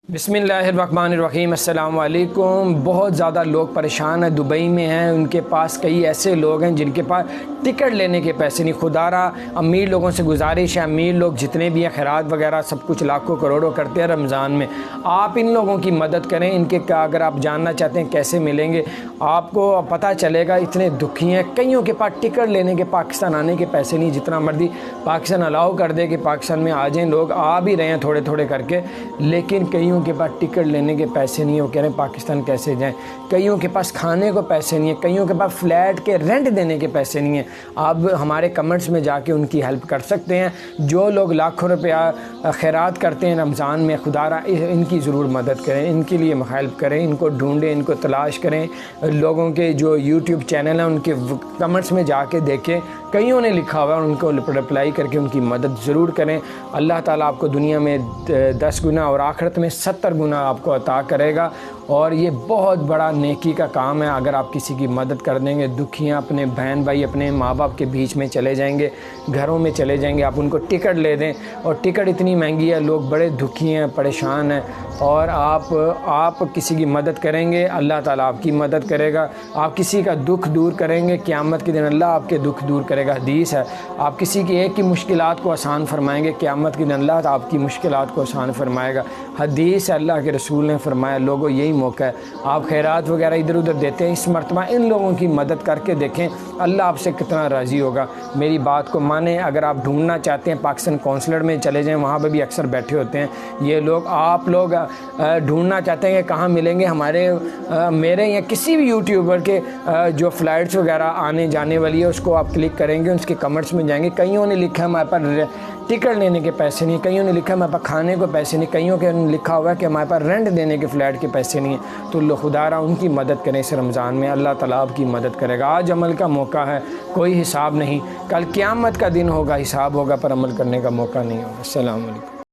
बिस्मिल्लाहिर्रहमानिर्रहीम। अस्सलाम वालेकुम। बहुत ज़्यादा लोग परेशान हैं, दुबई में हैं। उनके पास कई ऐसे लोग हैं जिनके पास टिकट लेने के पैसे नहीं। खुदारा अमीर लोगों से गुजारिश है, अमीर लोग जितने भी हैं खैरात वगैरह सब कुछ लाखों करोड़ों करते हैं रमज़ान में। आप इन लोगों की मदद करें। इनके अगर आप जानना चाहते हैं कैसे मिलेंगे, आपको पता चलेगा। इतने दुखी हैं, कईयों के पास टिकट लेने के पाकिस्तान आने के पैसे नहीं। जितना मर्जी पाकिस्तान अलाउ कर दे कि पाकिस्तान में आ जाएँ, लोग आ भी रहे हैं थोड़े थोड़े करके, लेकिन कईयों के पास टिकट लेने के पैसे नहीं है। वो कह रहे हैं पाकिस्तान कैसे जाएं। कईयों के पास खाने को पैसे नहीं है, कईयों के पास फ्लैट के रेंट देने के पैसे नहीं है। आप हमारे कमेंट्स में जाके उनकी हेल्प कर सकते हैं। जो लोग लाखों रुपया खैरात करते हैं रमज़ान में, खुदारा इनकी ज़रूर मदद करें, इनके लिए हेल्प करें, इनको ढूंढें, इनको तलाश करें। लोगों के जो यूट्यूब चैनल हैं उनके कमेंट्स में जाके देखें, कईयों ने लिखा हुआ है, उनको रिप्लाई करके उनकी मदद ज़रूर करें। अल्लाह ताला आपको दुनिया में 10 गुना और आखिरत में 70 गुना आपको अता करेगा। और ये बहुत बड़ा नेकी का काम है। अगर आप किसी की मदद कर देंगे, दुखियाँ अपने बहन भाई अपने माँ बाप के बीच में चले जाएंगे, घरों में चले जाएंगे, आप उनको टिकट ले दें। और टिकट इतनी महंगी है, लोग बड़े दुखी हैं, परेशान हैं, और आप किसी की मदद करेंगे, अल्लाह ताला आपकी मदद करेगा। आप किसी का दुख दूर करेंगे, क़यामत के दिन अल्लाह आपके दुख दूर करेगा। हदीस है, आप किसी की एक की मुश्किलात को आसान फरमाएंगे, क़यामत के दिन अल्लाह आपकी मुश्किलात को आसान फरमाएगा। हदीस है, अल्लाह के रसूल ने फरमाया, लोगों यही मौका है। आप खैरात वगैरह इधर उधर देते हैं, इस मरतबा इन लोगों की मदद करके देखें, अल्लाह आपसे कितना राज़ी होगा। मेरी बात को माने। अगर आप ढूंढना चाहते हैं, पाकिस्तान कौंसलर में चले जाएँ, वहाँ पर भी अक्सर बैठे होते हैं ये लोग। आप लोग ढूंढना चाहते हैं कि कहाँ मिलेंगे, मेरे या किसी भी यूट्यूबर के जो फ़्लाइट्स वगैरह आने जाने वाली है, उसको आप क्लिक करेंगे, उसके कमेंट्स में जाएंगे। कईयों ने लिखा है हमारे पास टिकट लेने के पैसे नहीं, कईयों ने लिखा है हमारे पास खाने को पैसे नहीं, कईयों के लिखा हुआ है कि हमारे पास रेंट देने के फ़्लैट के पैसे नहीं हैं। तो खुदारा उनकी मदद करें इस रमज़ान में, अल्लाह ताला आपकी मदद करेगा। आज अमल का मौका है, कोई हिसाब नहीं। कल क़यामत का दिन होगा, हिसाब होगा, पर अमल करने का मौका नहीं होगा। अस्सलाम वालेकुम।